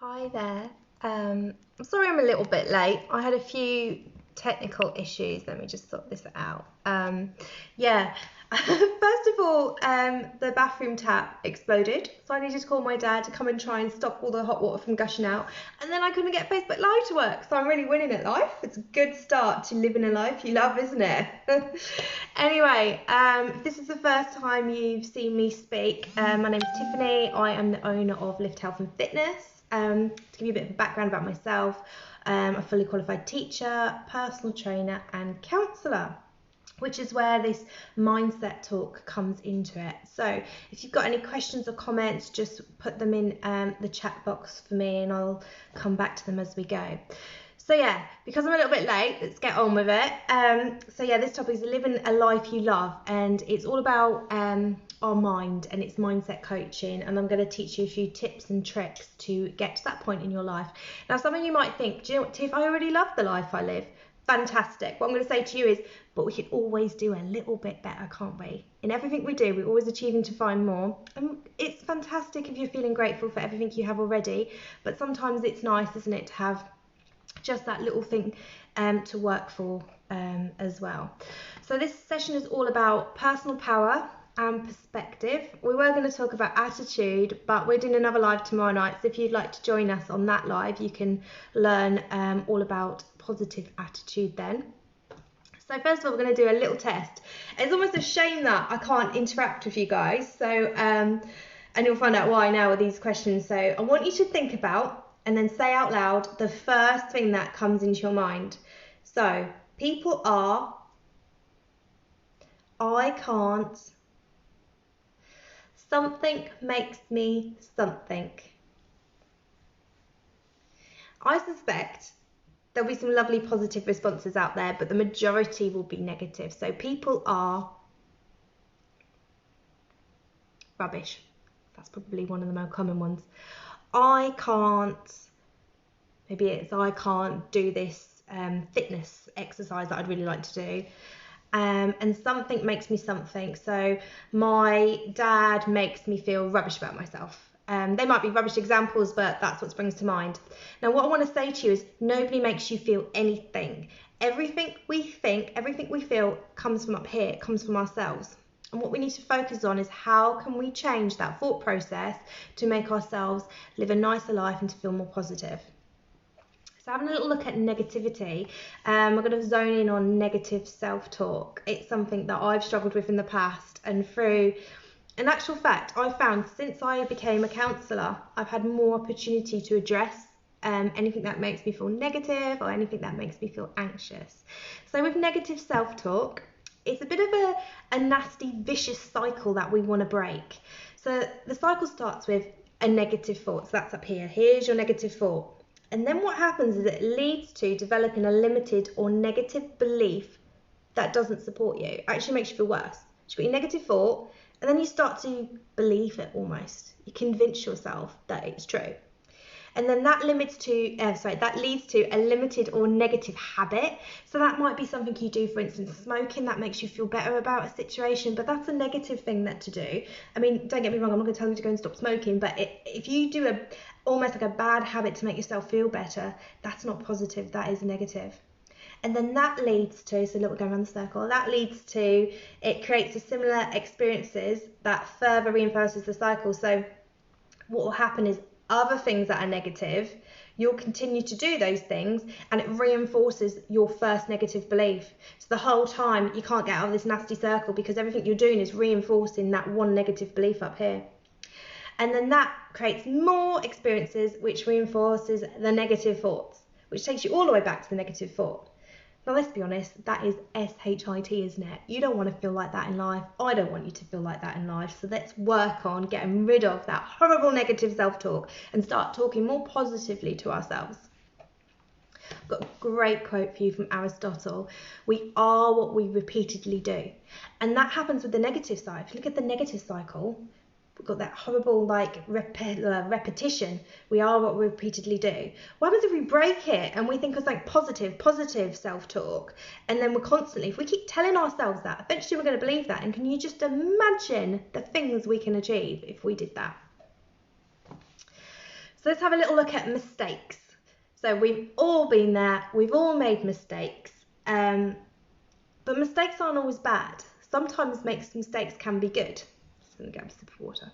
Hi there. I'm sorry I'm a little bit late. I had a few technical issues. Let me just sort this out. Yeah. First of all, the bathroom tap exploded, so I needed to call my dad to come and try and stop all the hot water from gushing out. And then I couldn't get Facebook Live to work, so I'm really winning at life. It's a good start to living a life you love, isn't it? Anyway, if this is the first time you've seen me speak, my name's Tiffany. I am the owner of Lift Health and Fitness. To give you a bit of a background about myself, I'm a fully qualified teacher, personal trainer and counsellor, which is where this mindset talk comes into it. So if you've got any questions or comments, just put them in the chat box for me and I'll come back to them as we go. So yeah, because I'm a little bit late, let's get on with it. So yeah, this topic is living a life you love, and it's all about our mind, and it's mindset coaching, and I'm going to teach you a few tips and tricks to get to that point in your life. Now, some of you might think, do you know what, Tiff, I already love the life I live. Fantastic. What I'm going to say to you is, but we could always do a little bit better, can't we? In everything we do, we're always achieving to find more. And it's fantastic if you're feeling grateful for everything you have already, but sometimes it's nice, isn't it, to have just that little thing to work for as well. So this session is all about personal power and perspective. We were going to talk about attitude, but we're doing another live tomorrow night, so if you'd like to join us on that live, you can learn all about positive attitude then. So first of all, we're going to do a little test. It's almost a shame that I can't interact with you guys, so and you'll find out why now with these questions. So I want you to think about and then say out loud the first thing that comes into your mind. So people are, I can't, something makes me something. I suspect there'll be some lovely positive responses out there, but the majority will be negative. So people are rubbish. That's probably one of the more common ones. I can't, maybe it's I can't do this fitness exercise that I'd really like to do. And something makes me something. So my dad makes me feel rubbish about myself. They might be rubbish examples, but that's what springs to mind. Now, what I want to say to you is nobody makes you feel anything. Everything we think, everything we feel comes from up here, it comes from ourselves. And what we need to focus on is how can we change that thought process to make ourselves live a nicer life and to feel more positive. So having a little look at negativity, we're going to zone in on negative self-talk. It's something that I've struggled with in the past, and through, in actual fact, I've found since I became a counsellor, I've had more opportunity to address anything that makes me feel negative or anything that makes me feel anxious. So with negative self-talk, it's a bit of a nasty, vicious cycle that we want to break. So the cycle starts with a negative thought. So that's up here. Here's your negative thought. And then what happens is it leads to developing a limited or negative belief that doesn't support you. It actually makes you feel worse. You got your negative thought, and then you start to believe it almost. You convince yourself that it's true. And then that leads to a limited or negative habit. So that might be something you do, for instance, smoking, that makes you feel better about a situation, but that's a negative thing that to do. I mean, don't get me wrong, I'm not going to tell you to go and stop smoking, but if you do almost like a bad habit to make yourself feel better, that's not positive, that is negative. And then that leads to, so look, we're going around the circle, that leads to, it creates a similar experiences that further reinforces the cycle. So what will happen is other things that are negative, you'll continue to do those things, and it reinforces your first negative belief. So the whole time you can't get out of this nasty circle because everything you're doing is reinforcing that one negative belief up here. And then that creates more experiences which reinforces the negative thoughts, which takes you all the way back to the negative thought. Now, let's be honest, that is SHIT, isn't it? You don't want to feel like that in life. I don't want you to feel like that in life. So let's work on getting rid of that horrible negative self-talk and start talking more positively to ourselves. I've got a great quote for you from Aristotle. We are what we repeatedly do. And that happens with the negative side. If you look at the negative cycle, we've got that horrible repetition. We are what we repeatedly do. What happens if we break it and we think of like positive self-talk, and then we're constantly, if we keep telling ourselves that, eventually we're going to believe that. And can you just imagine the things we can achieve if we did that? So let's have a little look at mistakes. So we've all been there, we've all made mistakes, but mistakes aren't always bad. Sometimes mistakes can be good. Just gonna get a sip of water.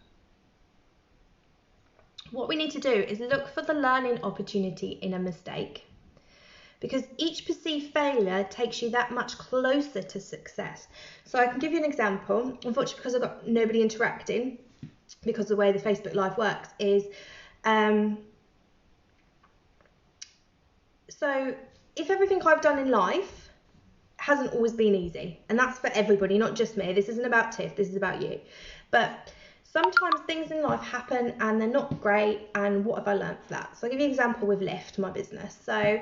What we need to do is look for the learning opportunity in a mistake, because each perceived failure takes you that much closer to success. So I can give you an example. Unfortunately, because I've got nobody interacting, because the way the Facebook Live works is, so if everything I've done in life hasn't always been easy, and that's for everybody, not just me. This isn't about Tiff, this is about you. But sometimes things in life happen and they're not great, and what have I learned for that? So I'll give you an example with Lyft, my business. So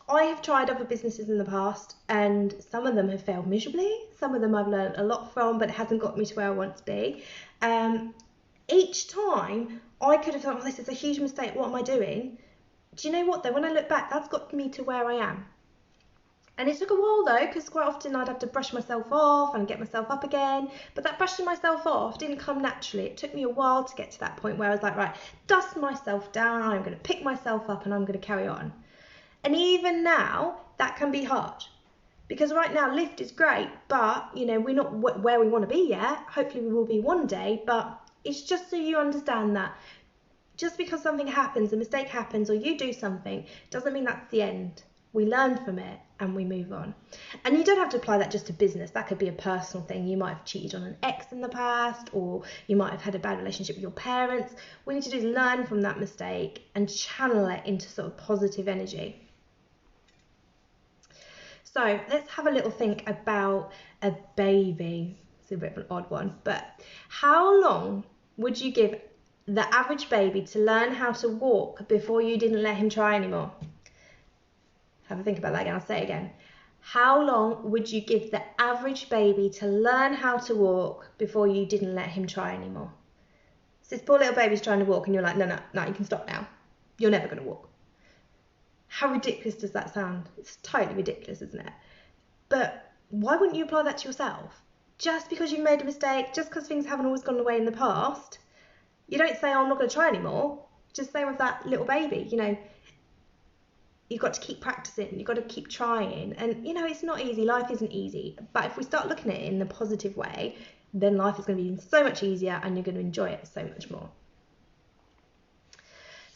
I have tried other businesses in the past, and some of them have failed miserably. Some of them I've learned a lot from, but it hasn't got me to where I want to be. Each time I could have thought, oh, this is a huge mistake, what am I doing? Do you know what though, when I look back, that's got me to where I am. And it took a while though, because quite often I'd have to brush myself off and get myself up again. But that brushing myself off didn't come naturally. It took me a while to get to that point where I was like, right, dust myself down, I'm going to pick myself up and I'm going to carry on. And even now, that can be hard. Because right now, Lyft is great, but, you know, we're not where we want to be yet. Hopefully we will be one day, but it's just so you understand that just because something happens, a mistake happens, or you do something, doesn't mean that's the end. We learn from it and we move on. And you don't have to apply that just to business. That could be a personal thing. You might have cheated on an ex in the past, or you might have had a bad relationship with your parents. What we need to do is learn from that mistake and channel it into sort of positive energy. So let's have a little think about a baby. It's a bit of an odd one, but how long would you give the average baby to learn how to walk before you didn't let him try anymore? Have a think about that again. I'll say it again. How long would you give the average baby to learn how to walk before you didn't let him try anymore? So this poor little baby's trying to walk and you're like, no, you can stop now. You're never going to walk. How ridiculous does that sound? It's totally ridiculous, isn't it? But why wouldn't you apply that to yourself? Just because you've made a mistake, just because things haven't always gone the way in the past, you don't say, oh, I'm not going to try anymore. Just say with that little baby, you know, you've got to keep practicing, you've got to keep trying. And, you know, it's not easy, life isn't easy. But if we start looking at it in a positive way, then life is going to be so much easier and you're going to enjoy it so much more.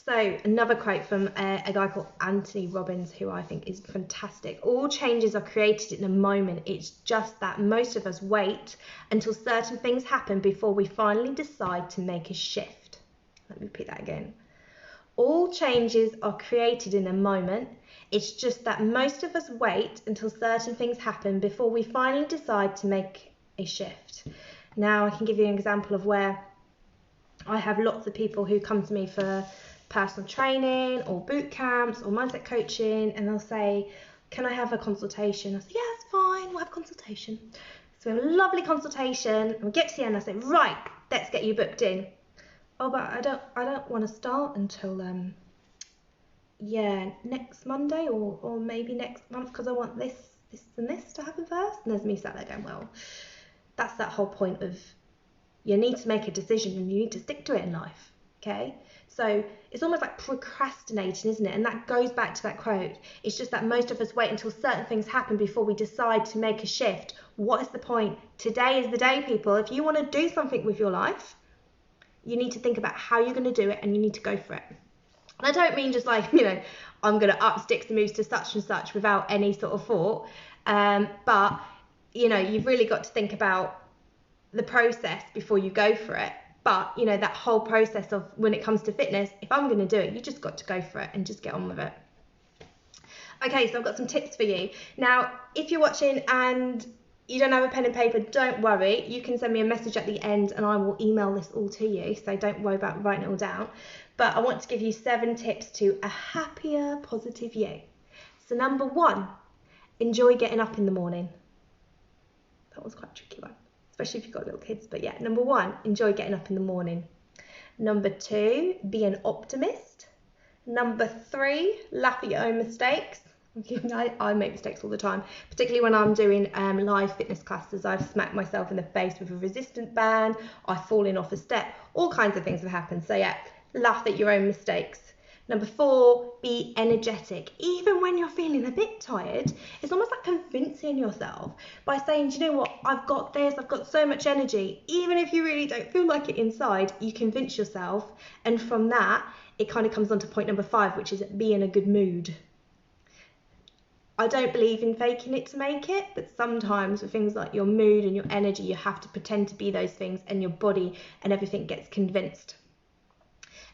So another quote from a guy called Anthony Robbins, who I think is fantastic. All changes are created in a moment. It's just that most of us wait until certain things happen before we finally decide to make a shift. Let me repeat that again. All changes are created in a moment. It's just that most of us wait until certain things happen before we finally decide to make a shift. Now, I can give you an example of where I have lots of people who come to me for personal training or boot camps or mindset coaching, and they'll say, can I have a consultation? I say, yeah, it's fine, we'll have a consultation. So we have a lovely consultation, and we get to the end, I say, right, let's get you booked in. Oh, but I don't want to start until next Monday or maybe next month, because I want this and this to happen first. And there's me sat there going, well, that's that whole point of you need to make a decision and you need to stick to it in life. Okay, so it's almost like procrastinating, isn't it? And that goes back to that quote. It's just that most of us wait until certain things happen before we decide to make a shift. What is the point? Today is the day, people. If you want to do something with your life, you need to think about how you're going to do it and you need to go for it. And I don't mean just like, you know, I'm going to up sticks and moves to such and such without any sort of thought. But, you know, you've really got to think about the process before you go for it. But, you know, that whole process of when it comes to fitness, if I'm going to do it, you just got to go for it and just get on with it. Okay, so I've got some tips for you. Now, if you're watching and you don't have a pen and paper, don't worry. You can send me a message at the end and I will email this all to you. So don't worry about writing it all down. But I want to give you 7 tips to a happier, positive you. So number 1, enjoy getting up in the morning. That was quite a tricky one, especially if you've got little kids. But yeah, number 1, enjoy getting up in the morning. Number 2, be an optimist. Number 3, laugh at your own mistakes. I make mistakes all the time, particularly when I'm doing live fitness classes. I've smacked myself in the face with a resistance band, I've fallen off a step, all kinds of things have happened. So yeah, laugh at your own mistakes. Number 4, be energetic. Even when you're feeling a bit tired, it's almost like convincing yourself by saying, do you know what, I've got this, I've got so much energy. Even if you really don't feel like it inside, you convince yourself. And from that, it kind of comes on to point number 5, which is be in a good mood. I don't believe in faking it to make it, but sometimes with things like your mood and your energy, you have to pretend to be those things, and your body and everything gets convinced.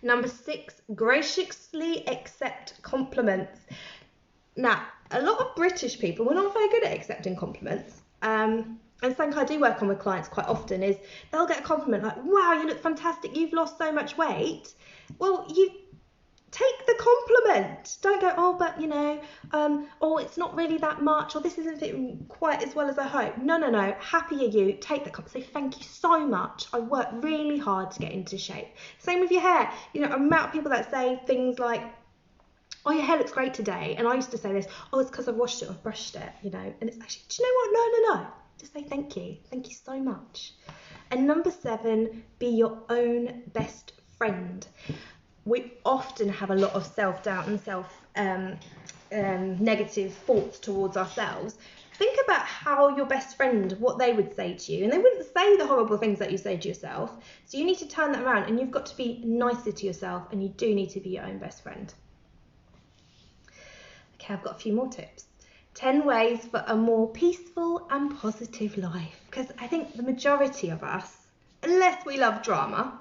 Number 6, graciously accept compliments. Now, a lot of British people, we're not very good at accepting compliments. And something I do work on with clients quite often is they'll get a compliment like, wow, you look fantastic, you've lost so much weight. Well, you take the compliment. Don't go, oh, but you know, oh, it's not really that much, or this isn't fitting quite as well as I hope. No. Happy are you. Take the compliment. Say, thank you so much. I worked really hard to get into shape. Same with your hair. You know, amount of people that say things like, oh, your hair looks great today. And I used to say this, oh, it's because I've washed it or brushed it, you know. And it's actually, do you know what? No. Just say thank you. Thank you so much. And number 7, be your own best friend. We often have a lot of self-doubt and negative thoughts towards ourselves. Think about how your best friend, what they would say to you, and they wouldn't say the horrible things that you say to yourself. So you need to turn that around, and you've got to be nicer to yourself, and you do need to be your own best friend. Okay, I've got a few more tips. 10 ways for a more peaceful and positive life. Because I think the majority of us, unless we love drama,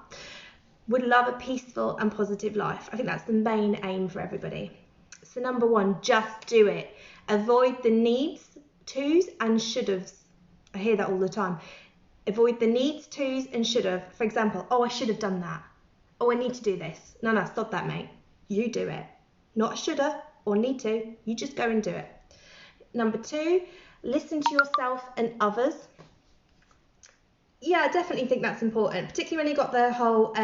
would love a peaceful and positive life. I think that's the main aim for everybody. So number 1, just do it. Avoid the needs, tos and should-haves. I hear that all the time. Avoid the needs, tos and should-have. For example, oh, I should have done that. Oh, I need to do this. No, stop that, mate. You do it. Not shoulda or need to. You just go and do it. Number 2, listen to yourself and others. Yeah, I definitely think that's important, particularly when you got the whole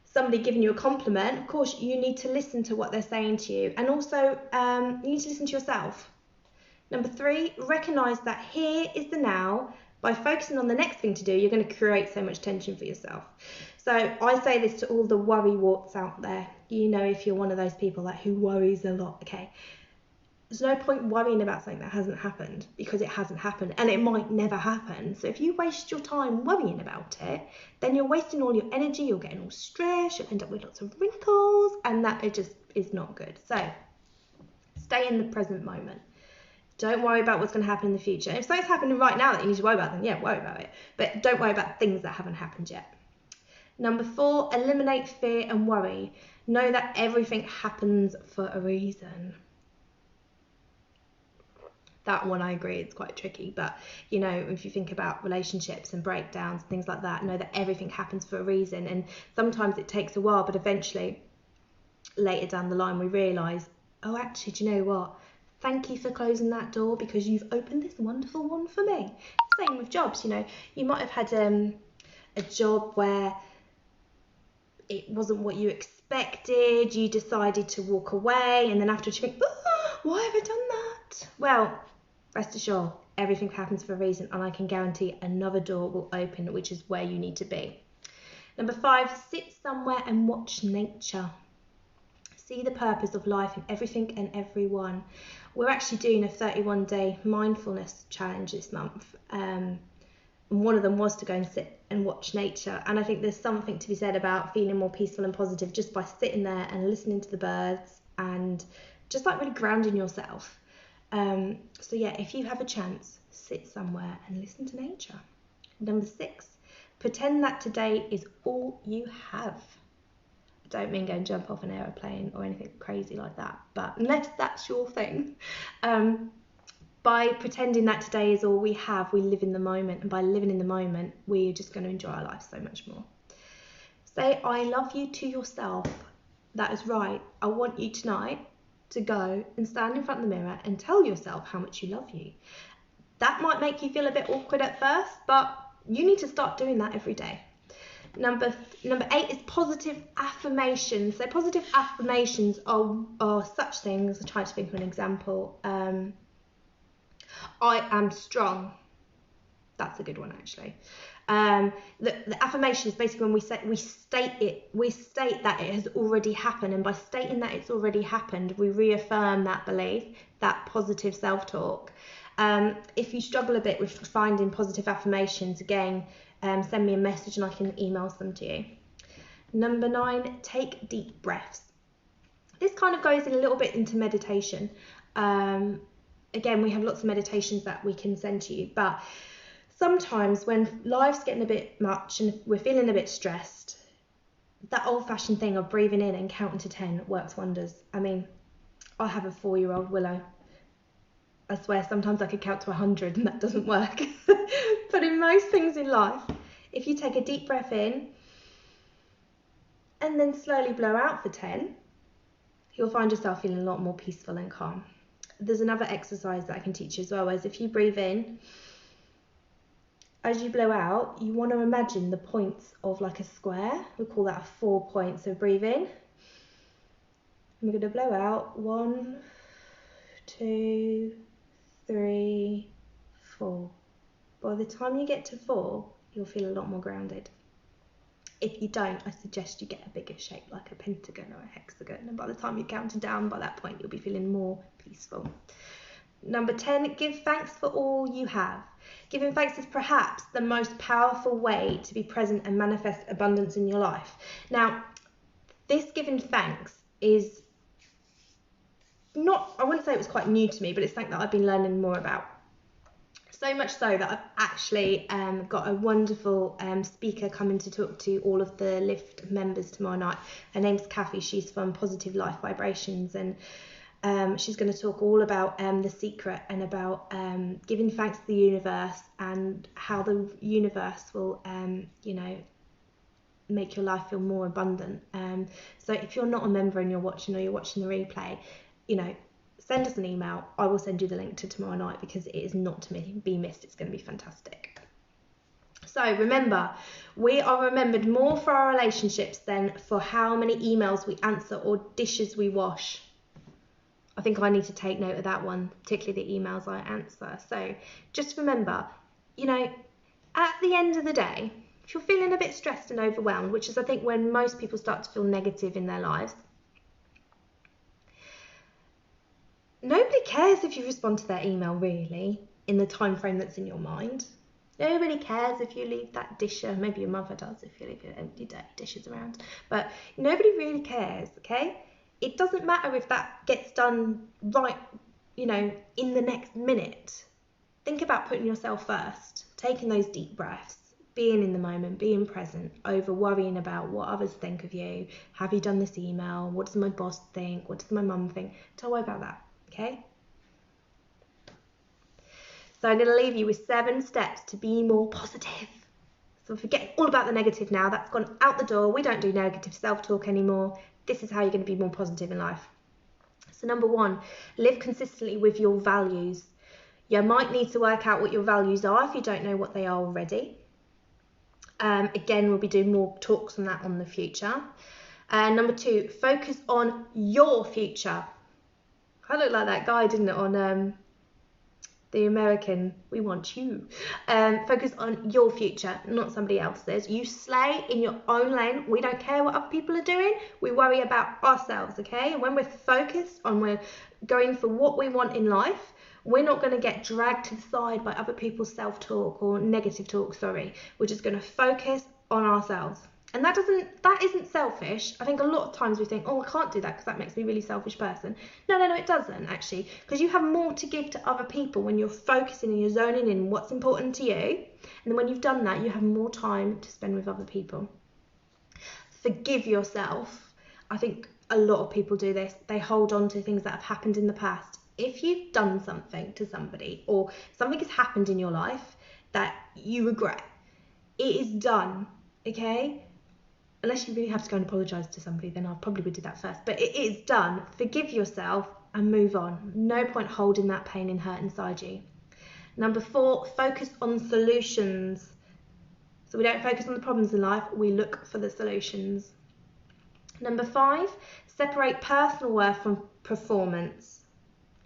somebody giving you a compliment. Of course, you need to listen to what they're saying to you, and also you need to listen to yourself. Number 3, recognise that here is the now. By focusing on the next thing to do, you're going to create so much tension for yourself. So I say this to all the worry warts out there. You know, if you're one of those people like who worries a lot, okay. There's no point worrying about something that hasn't happened, because it hasn't happened and it might never happen. So if you waste your time worrying about it, then you're wasting all your energy, you're getting all stressed, you'll end up with lots of wrinkles, and that it just is not good. So stay in the present moment. Don't worry about what's going to happen in the future. If something's happening right now that you need to worry about, then yeah, worry about it. But don't worry about things that haven't happened yet. Number 4, eliminate fear and worry. Know that everything happens for a reason. That one, I agree, it's quite tricky, but you know, if you think about relationships and breakdowns, things like that, know that everything happens for a reason. And sometimes it takes a while, but eventually later down the line we realise, oh, actually, do you know what, thank you for closing that door, because you've opened this wonderful one for me. Same with jobs. You know, you might have had a job where it wasn't what you expected, you decided to walk away, and then afterwards you think, oh, why have I done that? Well, rest assured, everything happens for a reason, and I can guarantee another door will open, which is where you need to be. Number 5, sit somewhere and watch nature. See the purpose of life in everything and everyone. We're actually doing a 31-day mindfulness challenge this month. And one of them was to go and sit and watch nature. And I think there's something to be said about feeling more peaceful and positive just by sitting there and listening to the birds and just like really grounding yourself. So yeah, if you have a chance, sit somewhere and listen to nature. Number 6, pretend that today is all you have. I don't mean go and jump off an aeroplane or anything crazy like that, but unless that's your thing. By pretending that today is all we have, we live in the moment, and by living in the moment, we're just going to enjoy our life so much more. Say I love you to yourself. That is right. I want you tonight to go and stand in front of the mirror and tell yourself how much you love you. That might make you feel a bit awkward at first, but you need to start doing that every day. Number 8 is positive affirmations. So positive affirmations are such things. I'm trying to think of an example. I am strong. That's a good one, actually. The affirmation is basically when we state that it has already happened, and by stating that it's already happened, we reaffirm that belief, that positive self-talk. If you struggle a bit with finding positive affirmations, again, send me a message and I can email them to you. Number 9, take deep breaths. This kind of goes in a little bit into meditation. Again, we have lots of meditations that we can send to you, but sometimes when life's getting a bit much and we're feeling a bit stressed, that old-fashioned thing of breathing in and counting to 10 works wonders. I mean, I have a 4-year-old Willow. I swear sometimes I could count to 100 and that doesn't work. But in most things in life, if you take a deep breath in and then slowly blow out for 10, you'll find yourself feeling a lot more peaceful and calm. There's another exercise that I can teach you as well, is if you breathe in, as you blow out, you want to imagine the points of like a square. We call that 4 points. So breathe in. And we're going to blow out 1, 2, 3, 4. By the time you get to 4, you'll feel a lot more grounded. If you don't, I suggest you get a bigger shape like a pentagon or a hexagon, and by the time you're counting down, by that point you'll be feeling more peaceful. Number 10, give thanks for all you have. Giving thanks is perhaps the most powerful way to be present and manifest abundance in your life. Now, this giving thanks is not, I wouldn't say it was quite new to me, but it's something that I've been learning more about. So much so that I've actually got a wonderful speaker coming to talk to all of the Lift members tomorrow night. Her name's Kathy. She's from Positive Life Vibrations, and she's going to talk all about the secret and about giving thanks to the universe and how the universe will, make your life feel more abundant. So if you're not a member and you're watching, or you're watching the replay, send us an email. I will send you the link to tomorrow night, because it is not to be missed. It's going to be fantastic. So remember, we are remembered more for our relationships than for how many emails we answer or dishes we wash. I think I need to take note of that one, particularly the emails I answer. So just remember, at the end of the day, if you're feeling a bit stressed and overwhelmed, which is I think when most people start to feel negative in their lives, nobody cares if you respond to their email really in the time frame that's in your mind. Nobody cares if you leave that disher. Maybe your mother does if you leave your empty dishes around. But nobody really cares, okay? It doesn't matter if that gets done right, in the next minute. Think about putting yourself first, taking those deep breaths, being in the moment, being present, over worrying about what others think of you. Have you done this email? What does my boss think? What does my mum think? Don't worry about that. Okay, so I'm going to leave you with 7 steps to be more positive. So forget all about the negative now. That's gone out the door. We don't do negative self-talk anymore. This is how you're going to be more positive in life. So number 1, live consistently with your values. You might need to work out what your values are if you don't know what they are already. Again, we'll be doing more talks on that on the future. Number 2, focus on your future. I look like that guy, didn't it, on the American, We Want You. Focus on your future, not somebody else's. You slay in your own lane. We don't care what other people are doing. We worry about ourselves, okay? And when we're focused on, we're going for what we want in life, we're not going to get dragged to the side by other people's self-talk or negative talk, We're just going to focus on ourselves. And that isn't selfish. I think a lot of times we think, oh, I can't do that because that makes me a really selfish person. No, it doesn't actually, because you have more to give to other people when you're focusing and you're zoning in what's important to you. And then when you've done that, you have more time to spend with other people. Forgive yourself. I think a lot of people do this. They hold on to things that have happened in the past. If you've done something to somebody or something has happened in your life that you regret, it is done, okay? Unless you really have to go and apologise to somebody, then I probably would do that first. But it is done. Forgive yourself and move on. No point holding that pain and hurt inside you. Number 4, focus on solutions. So we don't focus on the problems in life, we look for the solutions. Number 5, separate personal worth from performance.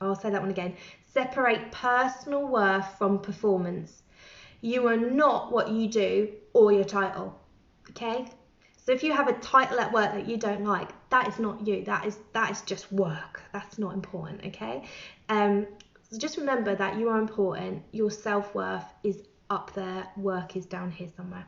I'll say that one again. Separate personal worth from performance. You are not what you do or your title, okay? So if you have a title at work that you don't like, that is not you. That is just work. That's not important, okay? So just remember that you are important. Your self-worth is up there. Work is down here somewhere.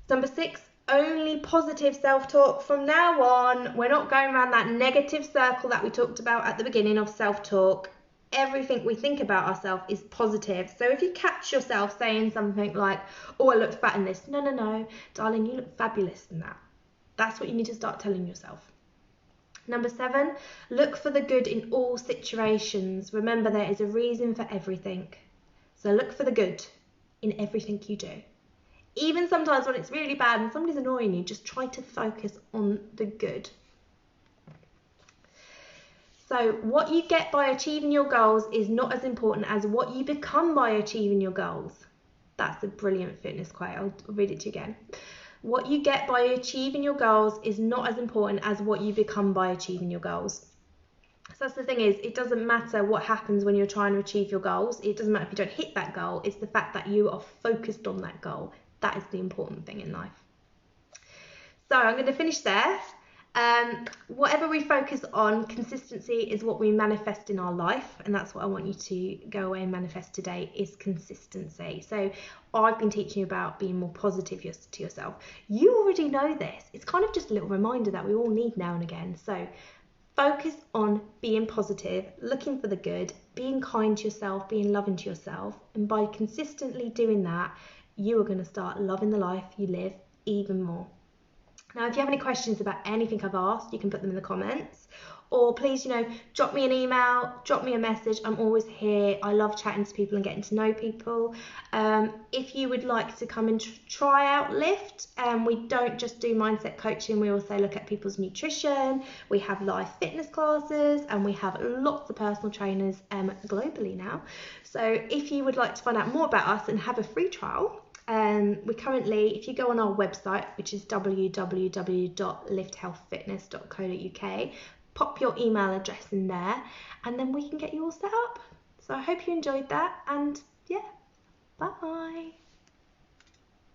Number 6, only positive self-talk from now on. We're not going around that negative circle that we talked about at the beginning of self-talk. Everything we think about ourselves is positive. So if you catch yourself saying something like, oh, I look fat in this. No, darling, you look fabulous in that. That's what you need to start telling yourself. Number 7, look for the good in all situations. Remember, there is a reason for everything. So look for the good in everything you do. Even sometimes when it's really bad and somebody's annoying you, just try to focus on the good. So what you get by achieving your goals is not as important as what you become by achieving your goals. That's a brilliant fitness quote. I'll read it to you again. What you get by achieving your goals is not as important as what you become by achieving your goals. So that's the thing is, it doesn't matter what happens when you're trying to achieve your goals. It doesn't matter if you don't hit that goal. It's the fact that you are focused on that goal. That is the important thing in life. So I'm going to finish there. Whatever we focus on, consistency is what we manifest in our life, and that's what I want you to go away and manifest today, is consistency. So I've been teaching you about being more positive to yourself. You already know this. It's kind of just a little reminder that we all need now and again. So focus on being positive, looking for the good, being kind to yourself, being loving to yourself, and by consistently doing that, you are going to start loving the life you live even more. Now, if you have any questions about anything I've asked, you can put them in the comments, or please, drop me an email, drop me a message. I'm always here. I love chatting to people and getting to know people. If you would like to come and try out Lift, we don't just do mindset coaching. We also look at people's nutrition. We have live fitness classes, and we have lots of personal trainers globally now. So if you would like to find out more about us and have a free trial, we currently, if you go on our website, which is www.lifthealthfitness.co.uk, pop your email address in there, and then we can get you all set up. So I hope you enjoyed that, and yeah, bye.